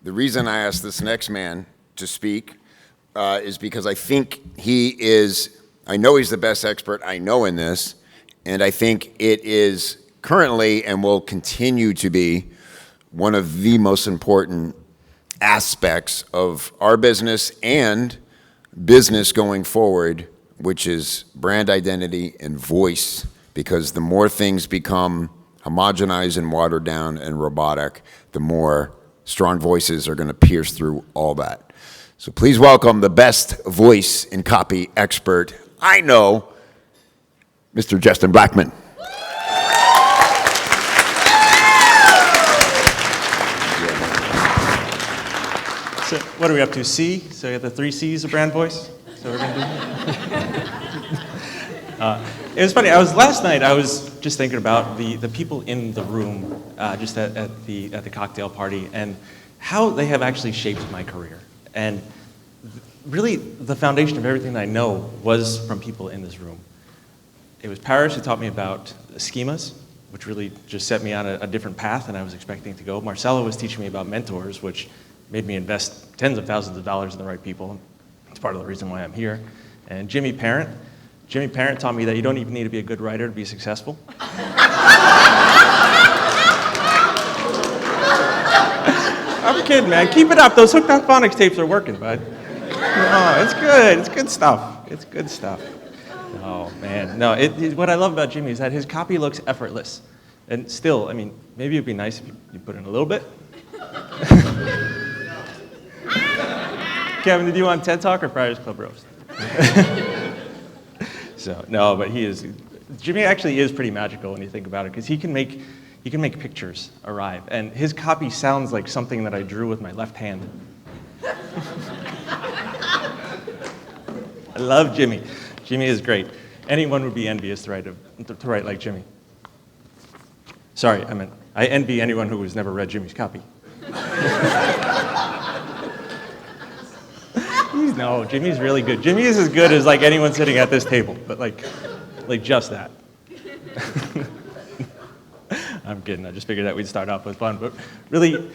The reason I asked this next man to speak is because I think I know he's the best expert I know in this, and I think it is currently and will continue to be one of the most important aspects of our business and business going forward, which is brand identity and voice, because the more things become homogenized and watered down and robotic, the more strong voices are going to pierce through all that. So please welcome the best voice and copy expert I know, Mr. Justin Blackman. So what are we up to, C? So we have the 3 C's of brand voice? So we're going to do it was funny, last night I was just thinking about the people in the room, just at the cocktail party, and how they have actually shaped my career. And really, the foundation of everything that I know was from people in this room. It was Paris who taught me about schemas, which really just set me on a different path than I was expecting to go. Marcella was teaching me about mentors, which made me invest tens of thousands of dollars in the right people. It's part of the reason why I'm here. And Jimmy Parent taught me that you don't even need to be a good writer to be successful. I'm kidding, man. Keep it up. Those hooked on phonics tapes are working, bud. Oh, it's good. It's good stuff. It's good stuff. Oh, man. No, what I love about Jimmy is that his copy looks effortless. And still, I mean, maybe it'd be nice if you put in a little bit. Kevin, did you want TED Talk or Friars Club Roast? So, no, but Jimmy actually is pretty magical when you think about it, because he can make pictures arrive. And his copy sounds like something that I drew with my left hand. I love Jimmy. Jimmy is great. Anyone would be envious to write like Jimmy. Sorry, I envy anyone who has never read Jimmy's copy. No, Jimmy's really good. Jimmy is as good as like anyone sitting at this table, but like just that. I'm kidding. I just figured that we'd start off with fun, but really,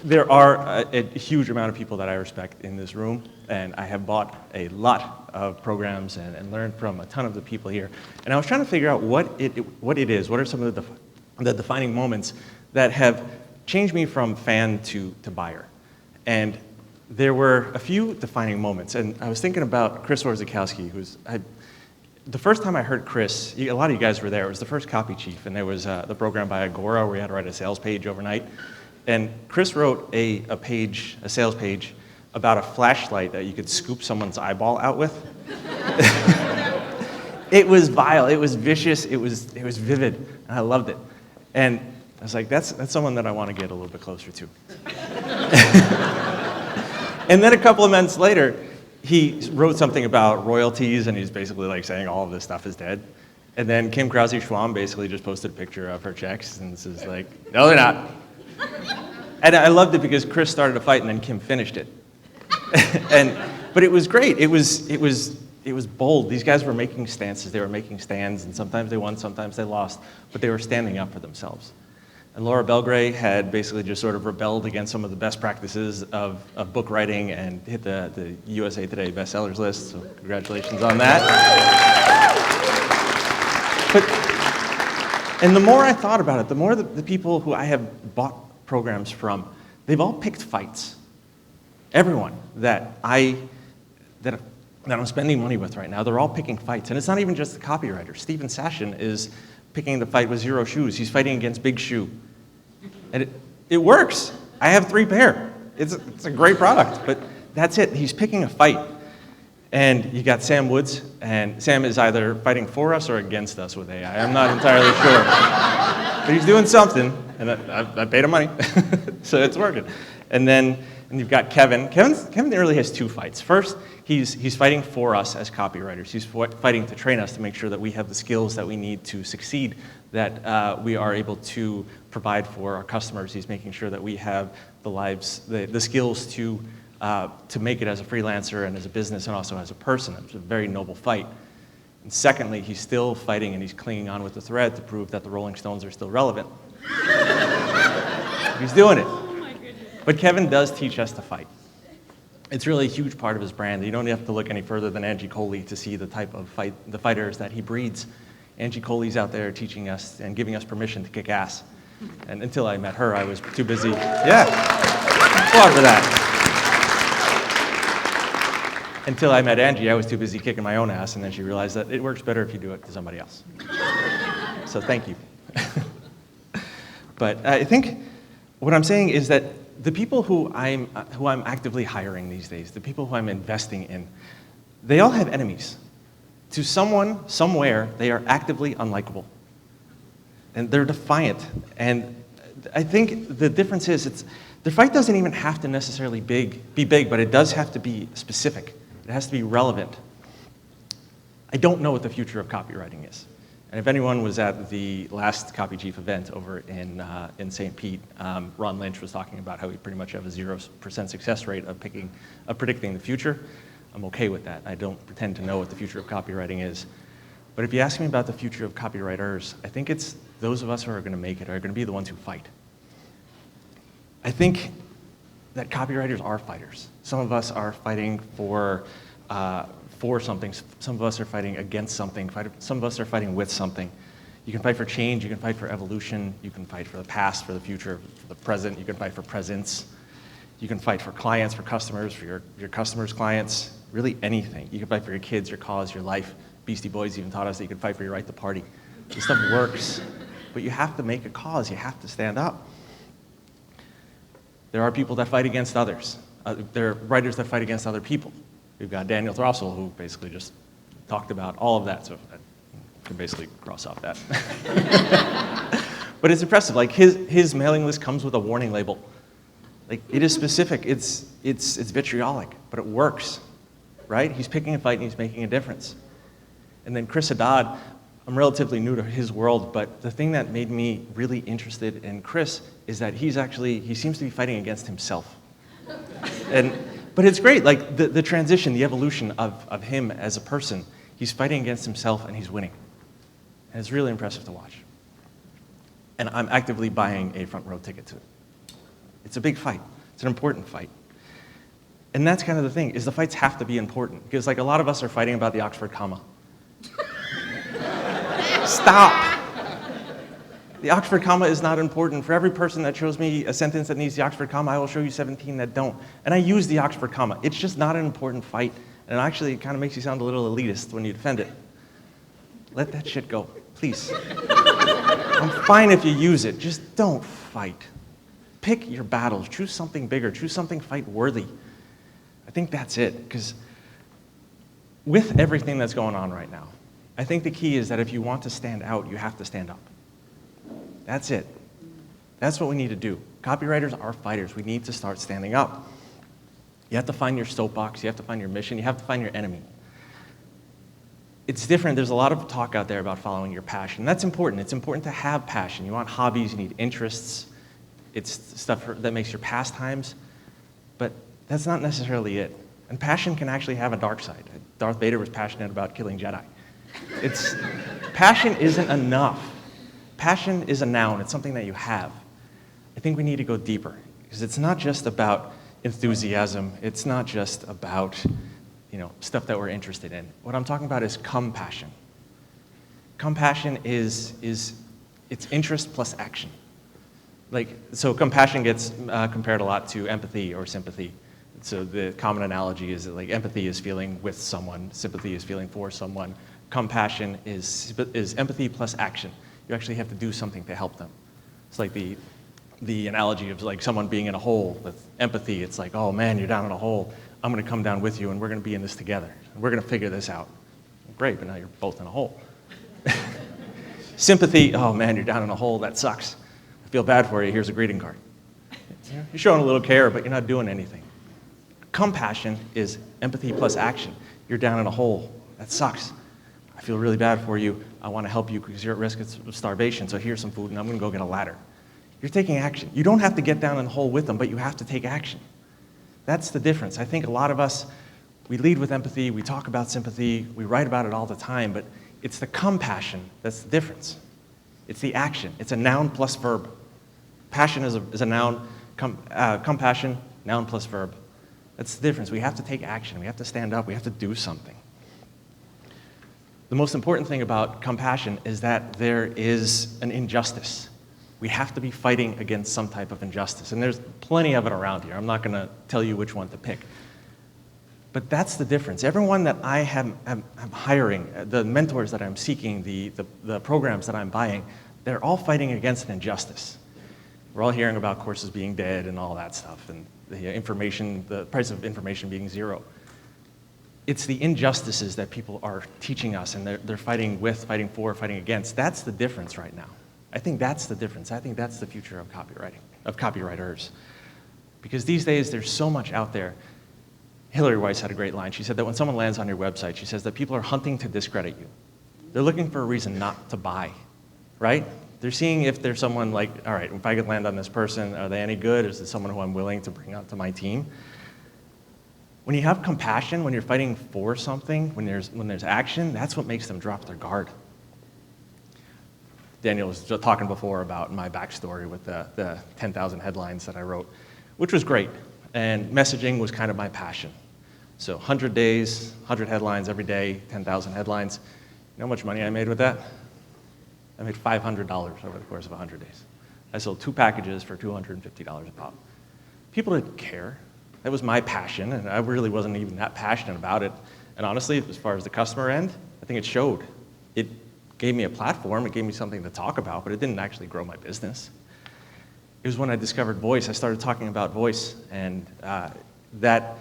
there are a huge amount of people that I respect in this room, and I have bought a lot of programs and learned from a ton of the people here. And I was trying to figure out what it is. What are some of the defining moments that have changed me from fan to buyer? And there were a few defining moments, and I was thinking about Chris Orzechowski, the first time I heard Chris, a lot of you guys were there, it was the first copy chief, and there was the program by Agora where you had to write a sales page overnight. And Chris wrote a sales page, about a flashlight that you could scoop someone's eyeball out with. It was vile, it was vicious, it was vivid, and I loved it. And I was like, that's someone that I want to get a little bit closer to. And then a couple of months later, he wrote something about royalties, and he's basically like saying all of this stuff is dead. And then Kim Krause-Schwam basically just posted a picture of her checks, and this is like, no, they're not. And I loved it because Chris started a fight, and then Kim finished it. But it was great. It was bold. These guys were making stances. They were making stands, and sometimes they won, sometimes they lost, but they were standing up for themselves. And Laura Belgray had basically just sort of rebelled against some of the best practices of book writing and hit the USA Today bestsellers list, so congratulations on that. And the more I thought about it, the more the people who I have bought programs from, they've all picked fights. Everyone that I'm spending money with right now, they're all picking fights. And it's not even just the copywriter. Steven Sashin is picking the fight with Zero Shoes. He's fighting against Big Shoe. And it works. I have 3 pair. It's a great product, but that's it. He's picking a fight. And you got Sam Woods, and Sam is either fighting for us or against us with AI. I'm not entirely sure. But he's doing something, and I paid him money, so it's working. And you've got Kevin. Kevin really has 2 fights. First, he's fighting for us as copywriters. He's fighting to train us to make sure that we have the skills that we need to succeed, that we are able to provide for our customers. He's making sure that we have the skills to make it as a freelancer and as a business and also as a person. It's a very noble fight. And secondly, he's still fighting and he's clinging on with the thread to prove that the Rolling Stones are still relevant. He's doing it. But Kevin does teach us to fight. It's really a huge part of his brand. You don't have to look any further than Angie Coley to see the type of the fighters that he breeds. Angie Coley's out there teaching us and giving us permission to kick ass. And until I met her, I was too busy. Yeah, applaud for that. Until I met Angie, I was too busy kicking my own ass, and then she realized that it works better if you do it to somebody else. So thank you. But I think what I'm saying is that the people who I'm actively hiring these days, the people who I'm investing in, they all have enemies. To someone, somewhere, they are actively unlikable. And they're defiant. And I think the difference is the fight doesn't even have to necessarily be big, but it does have to be specific. It has to be relevant. I don't know what the future of copywriting is. And if anyone was at the last Copy Chief event over in St. Pete, Ron Lynch was talking about how we pretty much have a 0% success rate of predicting the future. I'm okay with that. I don't pretend to know what the future of copywriting is. But if you ask me about the future of copywriters, I think it's those of us who are going to make it are going to be the ones who fight. I think that copywriters are fighters. Some of us are fighting for something. Some of us are fighting against something. Some of us are fighting with something. You can fight for change. You can fight for evolution. You can fight for the past, for the future, for the present. You can fight for presence. You can fight for clients, for customers, for your customers' clients, really anything. You can fight for your kids, your cause, your life. Beastie Boys even taught us that you can fight for your right to party. This stuff works, but you have to make a cause. You have to stand up. There are people that fight against others. There are writers that fight against other people. We've got Daniel Throssell, who basically just talked about all of that, so I can basically cross off that. But it's impressive. Like his mailing list comes with a warning label. Like it is specific. It's vitriolic, but it works, right? He's picking a fight and he's making a difference. And then Chris Haddad, I'm relatively new to his world, but the thing that made me really interested in Chris is that he seems to be fighting against himself. But it's great, like the transition, the evolution of him as a person. He's fighting against himself and he's winning. And it's really impressive to watch. And I'm actively buying a front row ticket to it. It's a big fight. It's an important fight. And that's kind of the thing, is the fights have to be important. Because like a lot of us are fighting about the Oxford comma. Stop. The Oxford comma is not important. For every person that shows me a sentence that needs the Oxford comma, I will show you 17 that don't. And I use the Oxford comma. It's just not an important fight. And actually, it kind of makes you sound a little elitist when you defend it. Let that shit go, please. I'm fine if you use it. Just don't fight. Pick your battles. Choose something bigger. Choose something fight-worthy. I think that's it. Because with everything that's going on right now, I think the key is that if you want to stand out, you have to stand up. That's it. That's what we need to do. Copywriters are fighters. We need to start standing up. You have to find your soapbox. You have to find your mission. You have to find your enemy. It's different. There's a lot of talk out there about following your passion. That's important. It's important to have passion. You want hobbies. You need interests. It's stuff that makes your pastimes. But that's not necessarily it. And passion can actually have a dark side. Darth Vader was passionate about killing Jedi. Passion isn't enough. Passion is a noun. It's something that you have. I think we need to go deeper because it's not just about enthusiasm. It's not just about, stuff that we're interested in. What I'm talking about is compassion. Compassion is it's interest plus action. So compassion gets compared a lot to empathy or sympathy. So the common analogy is that empathy is feeling with someone, sympathy is feeling for someone. Compassion is empathy plus action. You actually have to do something to help them. It's like the analogy of someone being in a hole. With empathy, it's like, oh man, you're down in a hole. I'm going to come down with you, and we're going to be in this together. We're going to figure this out. Great, but now you're both in a hole. Sympathy, oh man, you're down in a hole. That sucks. I feel bad for you. Here's a greeting card. You're showing a little care, but you're not doing anything. Compassion is empathy plus action. You're down in a hole. That sucks. I feel really bad for you. I want to help you because you're at risk of starvation, so here's some food, and I'm going to go get a ladder. You're taking action. You don't have to get down in the hole with them, but you have to take action. That's the difference. I think a lot of us, we lead with empathy, we talk about sympathy, we write about it all the time, but it's the compassion that's the difference. It's the action. It's a noun plus verb. Passion is a noun. Compassion, noun plus verb. That's the difference. We have to take action. We have to stand up. We have to do something. The most important thing about compassion is that there is an injustice. We have to be fighting against some type of injustice. And there's plenty of it around here. I'm not going to tell you which one to pick. But that's the difference. Everyone that I am hiring, the mentors that I'm seeking, the programs that I'm buying, they're all fighting against an injustice. We're all hearing about courses being dead and all that stuff, and the price of information being zero. It's the injustices that people are teaching us, and they're fighting with, fighting for, fighting against. That's the difference right now. I think that's the difference. I think that's the future of copywriting, of copywriters. Because these days, there's so much out there. Hillary Weiss had a great line. She said that when someone lands on your website, she says that people are hunting to discredit you. They're looking for a reason not to buy, right? They're seeing if there's someone like, all right, if I could land on this person, are they any good? Is it someone who I'm willing to bring onto my team? When you have compassion, when you're fighting for something, when there's action, that's what makes them drop their guard. Daniel was just talking before about my backstory with the 10,000 headlines that I wrote, which was great. And messaging was kind of my passion. So 100 days, 100 headlines every day, 10,000 headlines. You know how much money I made with that? I made $500 over the course of 100 days. I sold 2 packages for $250 a pop. People didn't care. That was my passion, and I really wasn't even that passionate about it. And honestly, as far as the customer end, I think it showed. It gave me a platform, it gave me something to talk about, but it didn't actually grow my business. It was when I discovered voice. I started talking about voice, and that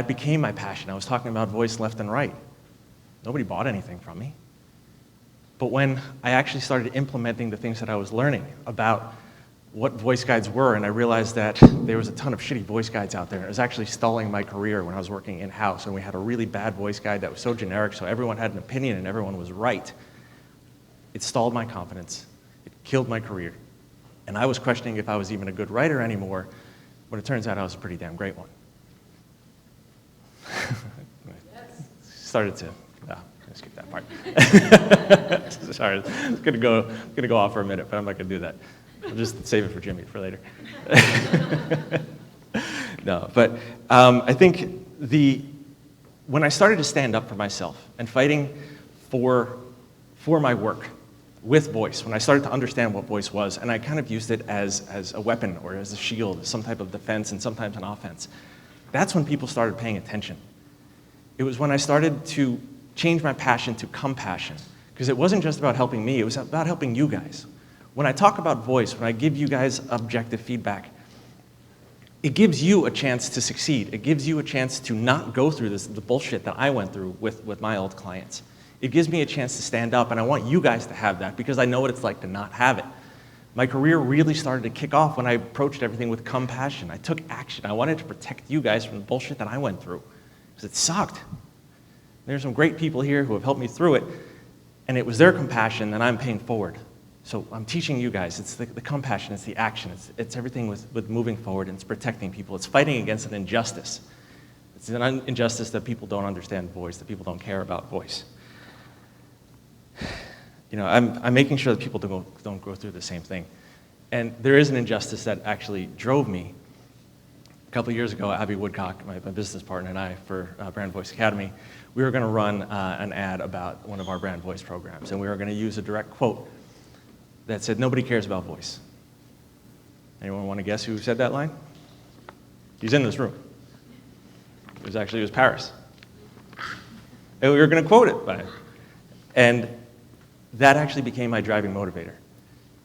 became my passion. I was talking about voice left and right. Nobody bought anything from me. But when I actually started implementing the things that I was learning about what voice guides were, and I realized that there was a ton of shitty voice guides out there. It was actually stalling my career when I was working in-house, and we had a really bad voice guide that was so generic, so everyone had an opinion and everyone was right. It stalled my confidence. It killed my career. And I was questioning if I was even a good writer anymore, but it turns out I was a pretty damn great one. Started to, skip that part. Sorry, it's gonna go off for a minute, but I'm not gonna do that. I'll just save it for Jimmy for later. No, but I think when I started to stand up for myself and fighting for my work with voice, when I started to understand what voice was, and I kind of used it as a weapon or as a shield, as some type of defense and sometimes an offense, that's when people started paying attention. It was when I started to change my passion to compassion, because it wasn't just about helping me, it was about helping you guys. When I talk about voice, when I give you guys objective feedback, it gives you a chance to succeed. It gives you a chance to not go through the bullshit that I went through with my old clients. It gives me a chance to stand up, and I want you guys to have that because I know what it's like to not have it. My career really started to kick off when I approached everything with compassion. I took action. I wanted to protect you guys from the bullshit that I went through because it sucked. There's some great people here who have helped me through it, and it was their compassion that I'm paying forward. So I'm teaching you guys. It's the compassion, it's the action, it's everything with moving forward, and it's protecting people. It's fighting against an injustice. It's an injustice that people don't understand voice, that people don't care about voice. You know, I'm making sure that people don't go through the same thing. And there is an injustice that actually drove me. A couple of years ago, Abby Woodcock, my business partner, and I, for Brand Voice Academy, we were going to run an ad about one of our Brand Voice programs, and we were going to use a direct quote that said, "Nobody cares about voice." Anyone want to guess who said that line? He's in this room. It was Paris. And we were going to quote it by him. And that actually became my driving motivator,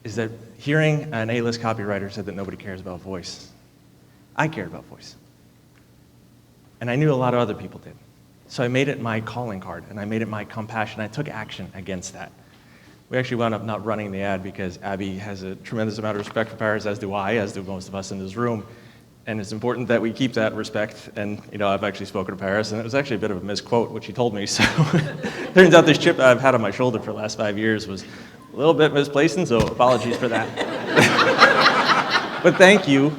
is that hearing an A-list copywriter said that nobody cares about voice, I cared about voice. And I knew a lot of other people did. So I made it my calling card, and I made it my compassion. I took action against that. We actually wound up not running the ad because Abby has a tremendous amount of respect for Paris, as do I, as do most of us in this room. And it's important that we keep that respect. And I've actually spoken to Paris, and it was actually a bit of a misquote, what she told me. So turns out this chip I've had on my shoulder for the last 5 years was a little bit misplaced, and so apologies for that. But thank you,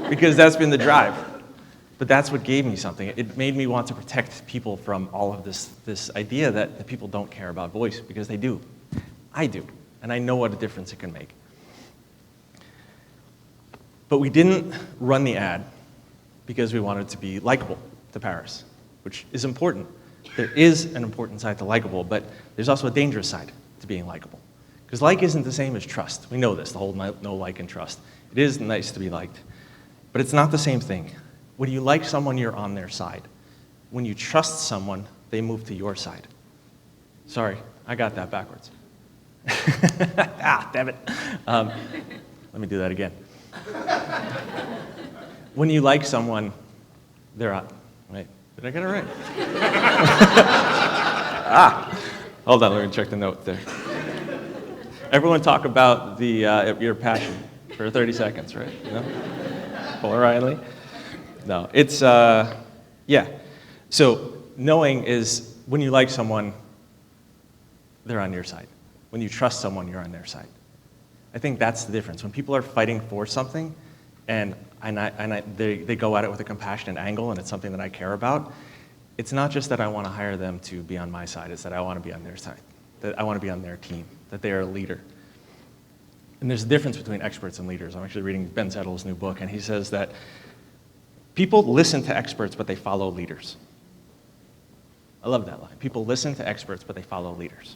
because that's been the drive. But that's what gave me something. It made me want to protect people from all of this idea that people don't care about voice, because they do. I do, and I know what a difference it can make. But we didn't run the ad because we wanted to be likable to Paris, which is important. There is an important side to likable, but there's also a dangerous side to being likable. Because like isn't the same as trust. We know this, the whole no, like, and trust. It is nice to be liked, but it's not the same thing. When you like someone, you're on their side. When you trust someone, they move to your side. Sorry, I got that backwards. Damn it. Let me do that again. When you like someone, they're on. Wait, did I get it right? Hold on, let me check the note there. Everyone talk about your passion for 30 seconds, right? No? Paul Riley? No, it's, yeah. So knowing is when you like someone, they're on your side. When you trust someone, you're on their side. I think that's the difference. When people are fighting for something and they go at it with a compassionate angle and it's something that I care about, it's not just that I want to hire them to be on my side, it's that I want to be on their side, that I want to be on their team, that they are a leader. And there's a difference between experts and leaders. I'm actually reading Ben Settle's new book, and he says that people listen to experts, but they follow leaders. I love that line. People listen to experts, but they follow leaders.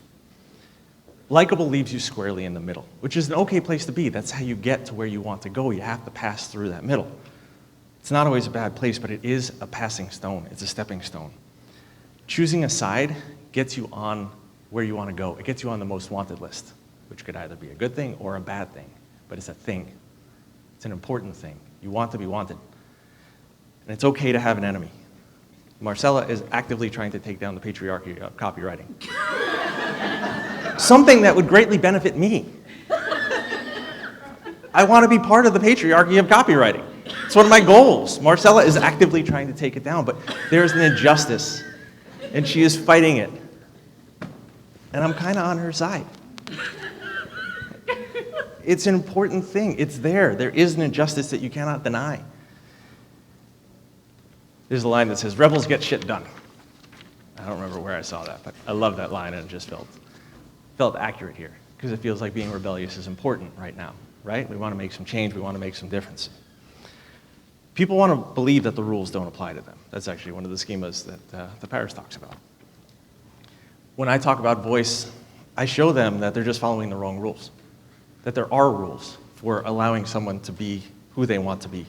Likeable leaves you squarely in the middle, which is an okay place to be. That's how you get to where you want to go. You have to pass through that middle. It's not always a bad place, but it is a passing stone. It's a stepping stone. Choosing a side gets you on where you want to go. It gets you on the most wanted list, which could either be a good thing or a bad thing, but it's a thing. It's an important thing. You want to be wanted. And it's okay to have an enemy. Marcella is actively trying to take down the patriarchy of copywriting. Something that would greatly benefit me. I want to be part of the patriarchy of copywriting. It's one of my goals. Marcella is actively trying to take it down, but there's an injustice, and she is fighting it. And I'm kind of on her side. It's an important thing. It's there. There is an injustice that you cannot deny. There's a line that says, "Rebels get shit done." I don't remember where I saw that, but I love that line, and it just felt accurate here, because it feels like being rebellious is important right now, right? We want to make some change. We want to make some difference. People want to believe that the rules don't apply to them. That's actually one of the schemas that the Paris talks about. When I talk about voice, I show them that they're just following the wrong rules, that there are rules for allowing someone to be who they want to be.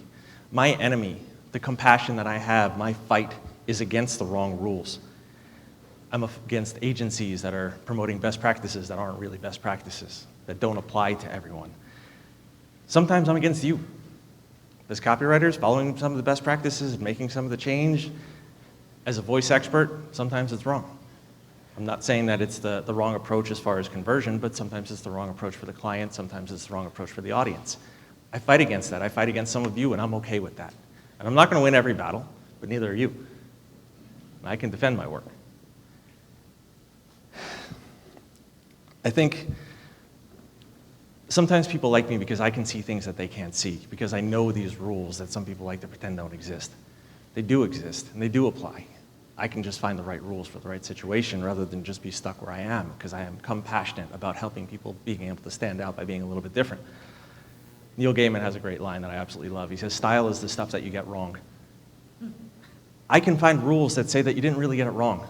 My enemy, the compassion that I have, my fight is against the wrong rules. I'm against agencies that are promoting best practices that aren't really best practices, that don't apply to everyone. Sometimes I'm against you. As copywriters, following some of the best practices, making some of the change. As a voice expert, sometimes it's wrong. I'm not saying that it's the wrong approach as far as conversion, but sometimes it's the wrong approach for the client, sometimes it's the wrong approach for the audience. I fight against that. I fight against some of you, and I'm okay with that. And I'm not going to win every battle, but neither are you. I can defend my work. I think sometimes people like me because I can see things that they can't see, because I know these rules that some people like to pretend don't exist. They do exist, and they do apply. I can just find the right rules for the right situation rather than just be stuck where I am, because I am compassionate about helping people being able to stand out by being a little bit different. Neil Gaiman has a great line that I absolutely love. He says, "Style is the stuff that you get wrong." I can find rules that say that you didn't really get it wrong.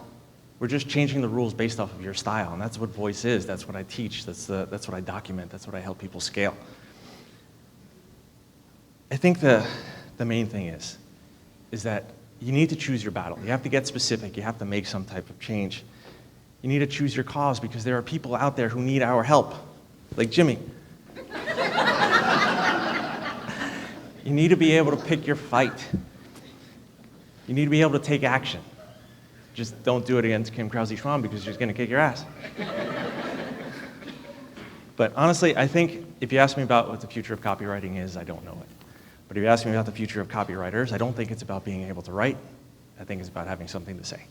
We're just changing the rules based off of your style, and that's what voice is. That's what I teach. That's what I document. That's what I help people scale. I think the main thing is that you need to choose your battle. You have to get specific. You have to make some type of change. You need to choose your cause, because there are people out there who need our help, like Jimmy. You need to be able to pick your fight. You need to be able to take action. Just don't do it against Kim Krause-Schwab, because she's going to kick your ass. But honestly, I think if you ask me about what the future of copywriting is, I don't know it. But if you ask me about the future of copywriters, I don't think it's about being able to write. I think it's about having something to say.